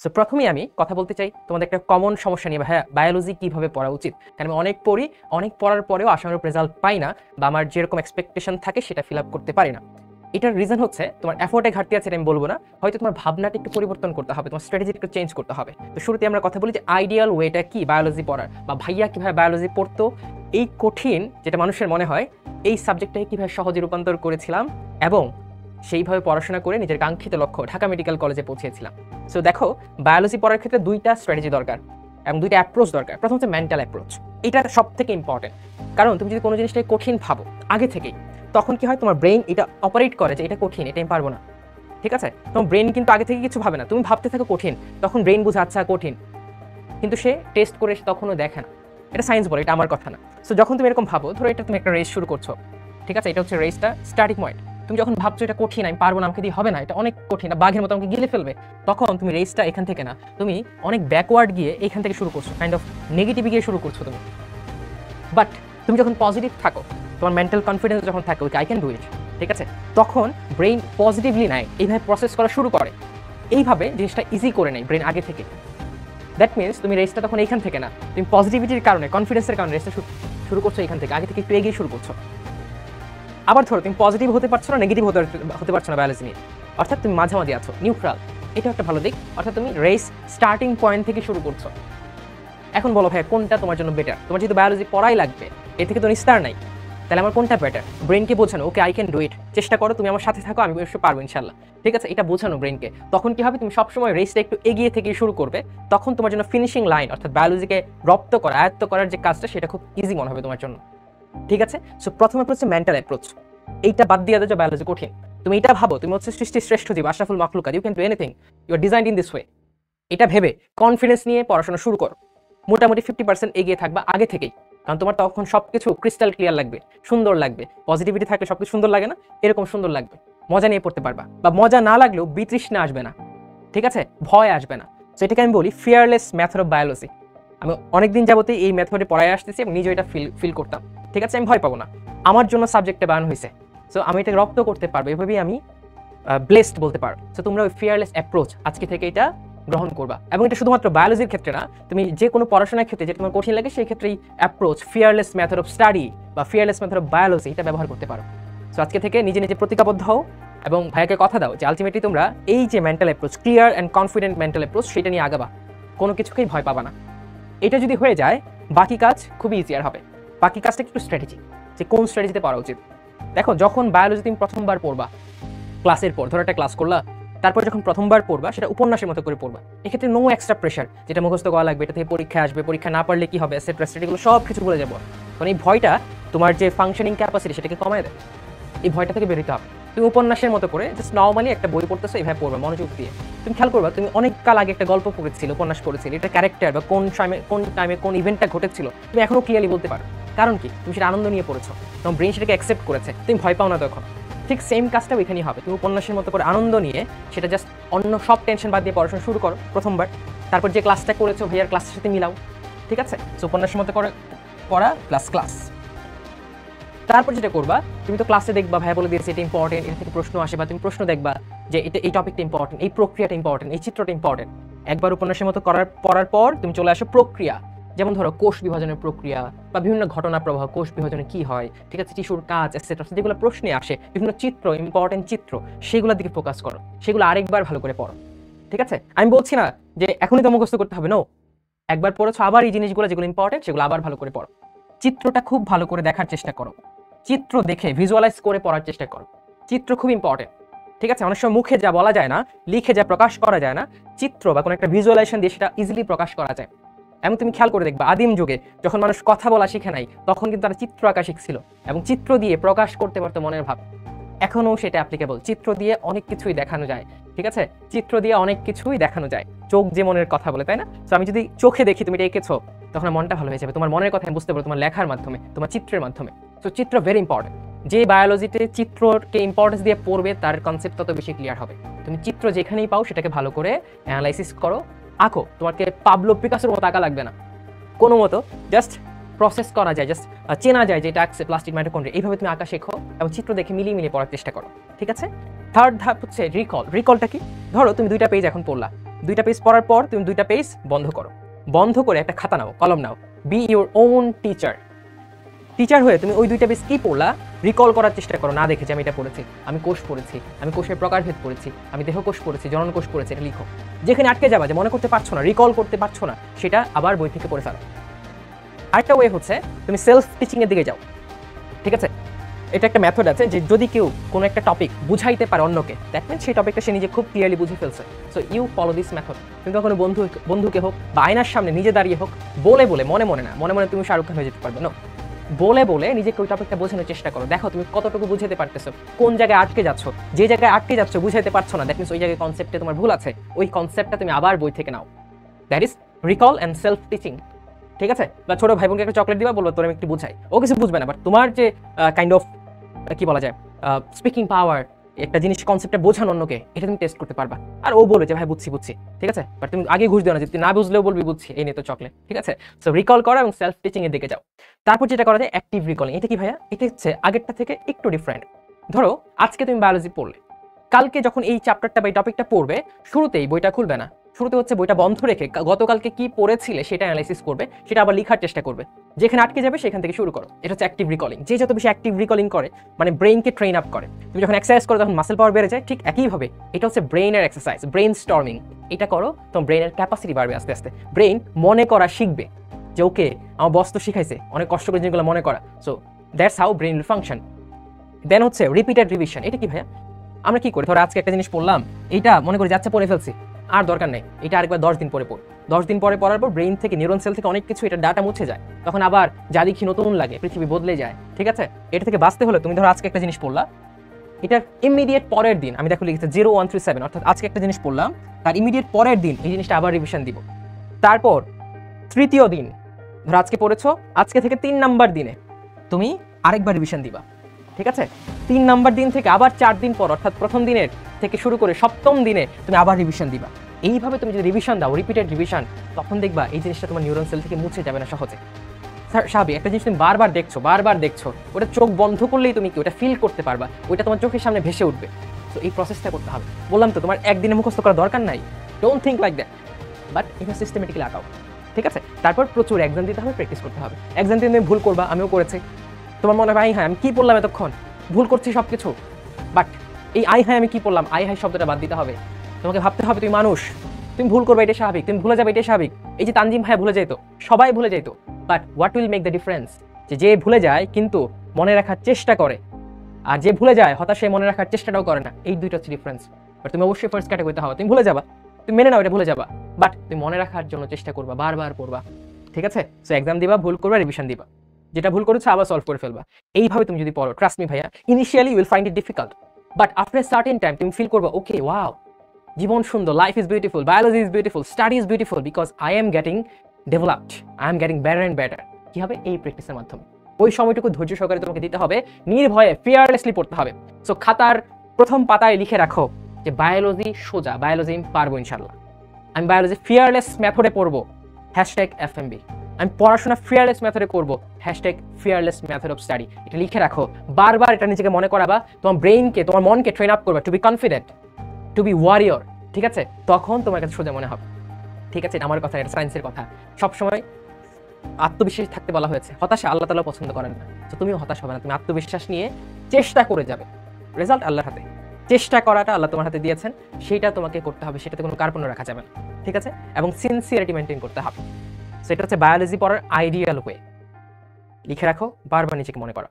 So প্রথমেই আমি কথা বলতে চাই তোমাদের একটা কমন সমস্যা নিয়ে, ভাইয়া বায়োলজি কীভাবে পড়া উচিত। কারণ আমি অনেক পড়ি, অনেক পড়ার পরেও আশানুরূপ রেজাল্ট পাই না, বা আমার যেরকম এক্সপেকটেশন থাকে সেটা ফিল আপ করতে পারি না। এটার রিজন হচ্ছে তোমার এফোর্টে ঘাটতি আছে, আমি বলবো না, হয়তো তোমার ভাবনাটা একটু পরিবর্তন করতে হবে, তোমার স্ট্র্যাটেজি একটু চেঞ্জ করতে হবে। তো শুরুতে আমরা কথা বলি যে আইডিয়াল ওয়েটা কি বায়োলজি পড়ার, বা ভাইয়া কীভাবে বায়োলজি পড়তো, এই কঠিন যেটা মানুষের মনে হয় এই সাবজেক্টটাকে কীভাবে সহজে রূপান্তর করেছিলাম এবং সেইভাবে পড়াশোনা করে নিজের কাঙ্ক্ষিত লক্ষ্য ঢাকা মেডিকেল কলেজে পৌঁছেছিলাম। সো দেখো, বায়োলজি পড়ার ক্ষেত্রে দুইটা স্ট্র্যাটেজি দরকার এবং দুইটা অ্যাপ্রোচ দরকার। প্রথম হচ্ছে মেন্টাল অ্যাপ্রোচ, এটা সব থেকে ইম্পর্টেন্ট। কারণ তুমি যদি কোনো জিনিসটাকে কঠিন ভাবো আগে থেকেই, তখন কি হয়, তোমার ব্রেইন এটা অপারেট করে যে এটা কঠিন, এটা আমি পারবো না। ঠিক আছে, তোমার ব্রেইন কিন্তু আগে থেকে কিছু ভাবে না, তুমি ভাবতে থাকো কঠিন, তখন ব্রেইন বুঝে আচ্ছা কঠিন, কিন্তু সে টেস্ট করে তখনও দেখে না। এটা সায়েন্স বলে, এটা আমার কথা না। সো যখন তুমি এরকম ভাবো, ধরো এটা তুমি একটা রেস শুরু করছো, ঠিক আছে, এটা হচ্ছে রেসটা স্টার্টিং পয়েন্ট। তুমি যখন ভাবছো এটা কঠিন, আমি পারবো না, আমাকে দিয়ে হবে না, এটা অনেক কঠিন, বাঘের মতো আমাকে গিলে ফেলবে, তখন তুমি রেসটা এখান থেকে না, তুমি অনেক ব্যাকওয়ার্ড গিয়ে এখান থেকে শুরু করছো, কাইন্ড অফ নেগেটিভ গিয়ে শুরু করছো তুমি। বাট তুমি যখন পজিটিভ থাকো, তোমার মেন্টাল কনফিডেন্স যখন থাকে আই ক্যান ডু ইট, ঠিক আছে, তখন ব্রেইন পজিটিভলি নেয়, এইভাবে প্রসেস করা শুরু করে, এইভাবে জিনিসটা ইজি করে নেয় ব্রেইন আগে থেকে। দ্যাট মিনস তুমি রেসটা তখন এইখান থেকে না, তুমি পজিটিভিটির কারণে, কনফিডেন্সের কারণে রেসটা শুরু করছো এইখান থেকে, আগে থেকে একটু এগিয়ে শুরু করছো। আবার ধরো তুমি পজিটিভ হতে পারছো না, নেগেটিভ হতে পারছো না বায়োলজি নিয়ে, অর্থাৎ তুমি মাঝামাঝি আছো, নিউট্রাল। এটা একটা ভালো দিক, অর্থাৎ তুমি রেস স্টার্টিং পয়েন্ট থেকে শুরু করছো। এখন বলো ভাই কোনটা তোমার জন্য বেটার? তোমার যেহেতু বায়োলজি পড়াই লাগবে, এ থেকে তো নিস্তার নাই, তাহলে আমার কোনটা বেটার? ব্রেনকে বোঝানো, okay I can do it, চেষ্টা করো, তুমি আমার সাথে থাকো, আমি অবশ্যই পারবো ইনশাল্লাহ, ঠিক আছে, এটা বোঝানো ব্রেনকে। তখন কি হবে, তুমি সবসময় রেসটা একটু এগিয়ে থেকে শুরু করবে, তখন তোমার জন্য ফিনিশিং লাইন অর্থাৎ বায়োলজিকে রপ্ত করা, আয়ত্ত করার যে কাজটা, সেটা খুব ইজি মনে হবে তোমার জন্য, ঠিক আছে। সো প্রথম অ্যাপ্রোচ হচ্ছে মেন্টাল অ্যাপ্রোচ, এইটা বাদ দিয়ে দেয় বায়োলজি কঠিন। তুমি এটা ভাবো তুমি হচ্ছে সৃষ্টির শ্রেষ্ঠ জীব, আশরাফুল মাখলুকাত, you can do anything, you are designed in this way. এটা ভেবে কনফিডেন্স নিয়ে পড়াশোনা শুরু করো, মোটামুটি 50% এগিয়ে থাকবা আগে থেকেই, কারণ তোমার তখন সবকিছু ক্রিস্টাল ক্লিয়ার লাগবে, সুন্দর লাগবে। পজিটিভিটি থাকলে সবকিছু সুন্দর লাগে না, এরকম সুন্দর লাগবে, মজা নিয়ে পড়তে পারবা, বা মজা না লাগলেও বিতৃষ্ণা আসবে না, ঠিক আছে, ভয় আসবে না। তো এটাকে আমি বলি ফিয়ারলেস মেথড অফ বায়োলজি। আমি অনেকদিন যাবতেই এই মেথডে পড়ায় আসতেছি এবং নিজে এটা ফিল করতাম, ঠিক আছে, আমি ভয় পাবো না, আমার জন্য সাবজেক্টে বানানো হয়েছে, সো আমি এটা রপ্ত করতে পারবো, এভাবেই আমি ব্লেসড বলতে পারো। সো তোমরা ওই ফিয়ারলেস অ্যাপ্রোচ আজকে থেকে এটা গ্রহণ করবা, এবং এটা শুধুমাত্র বায়োলজির ক্ষেত্রে না, তুমি যে কোনো পড়াশোনার ক্ষেত্রে যে তোমার কঠিন লাগে সেই ক্ষেত্রেই approach fearless method of study বা ফিয়ারলেস মেথড অফ বায়োলজি এটা ব্যবহার করতে পারো। সো আজকে থেকে নিজে নিজে প্রতিজ্ঞাবদ্ধ হও এবং ভাইয়াকে কথা দাও যে আলটিমেটলি তোমরা এই যে mental approach, clear and confident mental approach, সেটা নিয়ে আগাবা, কোনো কিছুকেই ভয় পাবা না। এটা যদি হয়ে যায় বাকি কাজ খুবই ইজিয়ার হবে। বাকি কাজটা একটু স্ট্র্যাটেজি, যে কোন স্ট্র্যাটেজিতে পড়া উচিত। দেখো, যখন বায়োলজি তুমি প্রথমবার পড়বা ক্লাসের পর, ধরো একটা ক্লাস করলা, তারপর যখন প্রথমবার পড়বা সেটা উপন্যাসের মতো করে পড়বা, এক্ষেত্রে নো এক্সট্রা প্রেশার, যেটা মুখস্থ করা লাগবে, এটা থেকে পরীক্ষা আসবে, পরীক্ষা না পারলে কি হবে, এসেট্রা এগুলো সব কিছু বলে যাবো। কারণ এই ভয়টা তোমার যে ফাংশনিং ক্যাপাসিটি সেটাকে কমায় দেয়, এই ভয়টা থেকে বেরোতে হবে। তুমি উপন্যাসের মতো করে জাস্ট নর্মালি একটা বই পড়তেছো, এইভাবে পড়বা মনোযোগ দিয়ে। তুমি খেয়াল করবা, তুমি অনেক কাল আগে একটা গল্প পড়েছিল, উপন্যাস পড়েছিল, এটা ক্যারেক্টার বা কোন টাইমে কোন ইভেন্টটা ঘটেছিল তুমি এখনো ক্লিয়ারলি বলতে পারো। কারণ কি, তুমি সেটা আনন্দ নিয়ে পড়েছো, তোমার ব্রেন সেটাকে অ্যাকসেপ্ট করেছে, তুমি ভয় পাও না তখন। ঠিক সেম কাজটাও এখানেই হবে, তুমি উপন্যাসের মতো করে আনন্দ নিয়ে সেটা জাস্ট অন্য সব টেনশন বাদ দিয়ে পড়াশোনা শুরু করো প্রথমবার। তারপর যে ক্লাসটা করেছো ভাইয়ার ক্লাসের সাথে মিলাও, ঠিক আছে, সো উপন্যাসের মতো করে পড়া প্লাস ক্লাস। তারপর যেটা করবা, তুমি তো ক্লাসে দেখবা ভাইয়া বলে দিয়েছে এটা ইম্পর্টেন্ট, এর থেকে প্রশ্ন আসে, বা তুমি প্রশ্ন দেখবা যে এটা এই টপিকটা ইম্পর্টেন্ট, এই প্রক্রিয়াটা ইম্পর্টেন্ট, এই চিত্রটা ইম্পর্টেন্ট। একবার উপন্যাসের মতো পড়ার পর তুমি চলে আসো প্রক্রিয়া, যেমন ধরো কোষ বিভাজনের প্রক্রিয়া বা বিভিন্ন ঘটনা প্রবাহ, কোষ বিভাজনে কি হয়, ঠিক আছে, টিস্যুর কাজ এটসেট্রা, যেগুলো প্রশ্নে আসে, বিভিন্ন চিত্র, ইম্পর্টেন্ট চিত্র, সেগুলোর দিকে ফোকাস করো, সেগুলো আরেকবার ভালো করে পড়ো, ঠিক আছে। আমি বলছি না যে এখনই তো মুখস্থ করতে হবে, নো, একবার পড়েছো আবার এই জিনিসগুলো যেগুলো ইম্পর্টেন্ট সেগুলো আবার ভালো করে পড়ো। চিত্রটা খুব ভালো করে দেখার চেষ্টা করো, চিত্র দেখে ভিজুয়ালাইজ করে পড়ার চেষ্টা করো, চিত্র খুব ইম্পর্টেন্ট, ঠিক আছে। অনেক সময় মুখে যা বলা যায় না, লিখে যা প্রকাশ করা যায় না, চিত্র বা কোনো একটা ভিজুয়ালাইজেশন দিয়ে সেটা ইজিলি প্রকাশ করা যায়। এবং তুমি খেয়াল করে দেখবা, আদিম যুগে যখন মানুষ কথা বলা শিখে নাই, তখন কিন্তু তারা চিত্র আঁকা শিখছিল এবং চিত্র দিয়ে প্রকাশ করতে পারতো মনের ভাব। এখনও সেটা অ্যাপ্লিকেবল, চিত্র দিয়ে অনেক কিছুই দেখানো যায়, ঠিক আছে, চিত্র দিয়ে অনেক কিছুই দেখানো যায়, চোখ যে মনের কথা বলে, তাই না? তো আমি যদি চোখে দেখি তুমি এটা এঁকেছো, তখন মনটা ভালো হয়ে যাবে, তোমার মনের কথা আমি বুঝতে পারবো তোমার লেখার মাধ্যমে, তোমার চিত্রের মাধ্যমে। তো চিত্র ভেরি ইম্পর্টেন্ট। যে বায়োলজিতে চিত্রকে ইম্পর্টেন্স দিয়ে পড়বে তার কনসেপ্ট তত বেশি ক্লিয়ার হবে। তুমি চিত্র যেখানেই পাও সেটাকে ভালো করে অ্যানালাইসিস করো, আঁকো, তোমাকে পাবলো পিকাসোর মতো আঁকা লাগবে না, কোনো মতো জাস্ট প্রসেস করা যায়, জাস্ট চেনা যায় যে এটা আঁকছে প্লাস্টিক মাইটোকন্ড্রিয়া, এইভাবে তুমি আঁকা শেখো এবং চিত্র দেখে মিলিয়ে মিলিয়ে পড়ার চেষ্টা করো, ঠিক আছে। থার্ড ধাপ হচ্ছে রিকল। রিকলটা কি? ধরো তুমি 2টা পেজ এখন পড়লা, 2টা পেজ পড়ার পর তুমি 2টা পেজ বন্ধ করো, বন্ধ করে একটা খাতা নাও, কলম নাও, be your own teacher. Teacher হয়ে তুমি ওই 2টা পেজ কি পড়লা রিকল করার চেষ্টা করো, না দেখে যে আমি এটা পড়েছি, আমি কোষ পড়েছি, আমি কোষের প্রকারভেদ পড়েছি, আমি দেহকোষ পড়েছি, জনন কোষ পড়েছি, এটা লিখো। যেখানে আটকে যাবা, যে মনে করতে পারছো না, রিকল করতে পারছো না, সেটা আবার বই থেকে পড়ে ফেলো। আরেকটা ওয়ে হচ্ছে তুমি সেলফ টিচিং এর দিকে যাও, ঠিক আছে? এটা একটা মেথড আছে যে যদি কেউ কোনো একটা টপিক বুঝাইতে পারে অন্যকে, দ্যাট মিনস সেই টপিকটা সে নিজে খুব ক্লিয়ারলি বুঝে ফেলছে। So you follow this method. তুমি কখনো বন্ধুকে হোক বা আয়নার সামনে নিজে দাঁড়িয়ে হোক, বলে বলে, মনে মনে না, মনে মনে তুমি শাহরুখ খান হয়ে যেতে পারবে না, বলে বলে নিজেকে ওই টপিকটা বোঝানোর চেষ্টা করো। দেখো তুমি কতটুকু বুঝাতে পারতেছো, কোন জায়গায় আটকে যাচ্ছ, যে জায়গায় আটকে যাচ্ছ বুঝাইতে পারছো না, দ্যাট মিনস ওই জায়গায় কনসেপ্টে তোমার ভুল আছে, ওই কনসেপ্টটা তুমি আবার বই থেকে নাও। That is recall and self teaching, ঠিক আছে? বা ছোট ভাই বোনকে একটা চকলেট দিবা, বলবো তোর আমি একটু বুঝাই, ও কিছু বুঝবে না, বাট তোমার যে কাইন্ড অফ কি বলা যায় স্পিকিং পাওয়ার, একটা জিনিস কনসেপ্টে বোঝানো অন্যকে, এটা তুমি টেস্ট করতে পারবা। আর ও বলে যে ভাই বুঝছি, ঠিক আছে, বাট তুমি আগে ঘুষ দিও না, যে তুই না বুঝলেও বলবি বুঝছি, এই নিয়ে তো চকলেট, ঠিক আছে? সো রিকল করো এবং সেলফ টিচিং এর দিকে যাও। তারপর যেটা করা যায় অ্যাক্টিভ রিকলিং। এটা কি ভাইয়া? এটা হচ্ছে আগেরটা থেকে একটু ডিফারেন্ট। ধরো আজকে তুমি বায়োলজি পড়লে, কালকে যখন এই চ্যাপ্টারটা বা এই টপিকটা পড়বে, শুরুতেই বইটা খুলবে না, শুরুতে হচ্ছে বইটা বন্ধ রেখে গতকালকে কি পড়েছিলে সেটা অ্যানালাইসিস করবে, সেটা আবার লেখার চেষ্টা করবে, যেখানে আটকে যাবে সেখান থেকে শুরু করো। এটা হচ্ছে অ্যাক্টিভ রিকলিং। যে যত বেশি অ্যাক্টিভ রিকলিং করে, মানে ব্রেইনকে ট্রেন আপ করে। তুমি যখন এক্সারসাইজ করো তখন মাসেল পাওয়ার বেড়ে যায়, ঠিক একইভাবে এটা হচ্ছে ব্রেইনের এক্সারসাইজ, ব্রেইন স্টর্মিং। এটা করো, তোমার ব্রেইনের ক্যাপাসিটি বাড়বে আস্তে আস্তে। ব্রেইন মনে করা শিখবে, যে ওকে আমার বস তো শিখাইছে, অনেক কষ্ট করে জিনিসগুলো মনে করা। So that's how brain will function. Then হচ্ছে রিপিটেড রিভিশন। এটা কি ভাইয়া? আমরা কি করি, ধরো আজকে একটা জিনিস পড়লাম, এইটা মনে করি যাচ্ছে পড়ে ফেলছি, আর দরকার নেই, এটা আরেকবার 10 দিন পরে পড়ি। 10 দিন পরে পড়ার পর ব্রেইন থেকে, নিউরন সেল থেকে অনেক কিছু, এটা ডাটা মুছে যায়, তখন আবার যা দেখি নতুন লাগে, পৃথিবী বদলে যায়, ঠিক আছে? এটা থেকে বাঁচতে হলে তুমি ধরো আজকে একটা জিনিস পড়লা, এটার ইমিডিয়েট পরের দিন, আমি দেখো লিখেছি 0137, অর্থাৎ আজকে একটা জিনিস পড়লাম, তার ইমিডিয়েট পরের দিন এই জিনিসটা আবার রিভিশন দিব। তারপর তৃতীয় দিন, ধরো আজকে পড়েছো, আজকে থেকে 3 নাম্বার দিনে তুমি আরেকবার রিভিশন দিবা, ঠিক আছে? 3 নাম্বার দিন থেকে আবার 4 দিন পর, অর্থাৎ প্রথম দিনের থেকে শুরু করে সপ্তম দিনে তুমি আবার রিভিশন দিবা। এইভাবে তুমি যদি রিভিশন দাও, রিপিটেড রিভিশন, তখন দেখবা এই জিনিসটা তোমার নিউরন সেল থেকে মুছে যাবে না সহজে। স্বাভাবিক একটা জিনিস তুমি বারবার দেখছো, ওটা চোখ বন্ধ করলেই তুমি কি ওটা ফিল করতে পারবা, ওইটা তোমার চোখের সামনে ভেসে উঠবে। তো এই প্রসেসটা করতে হবে। বললাম তো তোমার একদিনে মুখস্থ করার দরকার নাই, don't think like that, but এটা সিস্টেমেটিক্যালি আঁকাও, ঠিক আছে? তারপর প্রচুর এক্সাম দিতে হবে, প্র্যাকটিস করতে হবে। এক্সাম দিতে তুমি ভুল করবা, আমিও করেছি। তোমার মনে হয় হ্যাঁ আমি কি পড়লাম এতক্ষণ, ভুল করছি সব কিছু, বাট এই হ্যাঁ আমি কি পড়লাম, হাই শব্দটা বাদ দিতে হবে। তোমাকে ভাবতে হবে তুমি মানুষ, তুমি ভুল করবে, এটা স্বাভাবিক, তুমি ভুলে যাবে, এটা স্বাভাবিক। এই যে তানজিম ভাই ভুলে যেত, সবাই ভুলে যেত, but what will make the difference, যে ভুলে যায় কিন্তু মনে রাখার চেষ্টা করে, আর যে ভুলে যায় হতাশায় মনে রাখার চেষ্টাটাও করে না, এই দুইটা হচ্ছে ডিফারেন্স। বাট তুমি অবশ্যই ফার্স্ট ক্যাটাগরিতে হবে, তুমি ভুলে যাবা, তুমি মেনে নাও এটা ভুলে যাবা, বাট তুমি মনে রাখার জন্য চেষ্টা করবা, বারবার পড়বা, ঠিক আছে? সো এক্সাম দিবা, ভুল করবা, রিভিশন দিবা, যেটা ভুল করেছো আবার সলভ করে ফেলবা। এইভাবে তুমি যদি পড়ো, ট্রাস্ট মি ভাইয়া, initially you will find it difficult, but after a certain time তুমি ফিল করবা ওকে ওয়াও, জীবন সুন্দর, life is beautiful, biology is beautiful, study is beautiful, because I am getting developed, I am getting better and better. কি হবে? এই প্র্যাকটিসের মাধ্যমে। ওই সময়টুকু ধৈর্য সহকারে তোমাকে দিতে হবে, নির্ভয়ে ফিয়ারলেসলি পড়তে হবে। সো খাতার প্রথম পাতায় লিখে রাখো যে বায়োলজি সোজা, বায়োলজি আমি পারবো ইনশাল্লাহ, আমি বায়োলজি ফিয়ারলেস মেথডে পড়বো, #FMB। আমি পড়াশোনা ফিয়ারলেস মেথডে করবো, #ফিয়ারলেস মেথড অফ স্টাডি। এটা লিখে রাখো, বারবার এটা নিজেকে মনে করাবা, তোমার ব্রেইনকে, তোমার মনকে ট্রেন আপ করবা to be confident, to be warrior, ঠিক আছে? তখন তোমার কাছে সোজা মনে হবে, ঠিক আছে? এটা আমার কথা, এটা সায়েন্সের কথা। সবসময় আত্মবিশ্বাস থাকতে বলা হয়েছে, হতাশা আল্লাহ তাআলা পছন্দ করেন না। তো তুমি হতাশ হবে না, তুমি আত্মবিশ্বাস নিয়ে চেষ্টা করে যাবে, রেজাল্ট আল্লাহর হাতে। চেষ্টা করাটা আল্লাহ তোমার হাতে দিয়েছেন, সেটা তোমাকে করতে হবে, সেটাতে কোনো কার্পণ্য রাখা যাবে না, ঠিক আছে? এবং সিনসিয়ারিটি মেনটেন করতে হবে। সেটা হচ্ছে বায়োলজি পড়ার আইডিয়াল ওয়ে। লিখে রাখো, বারবার নিজেকে মনে করো।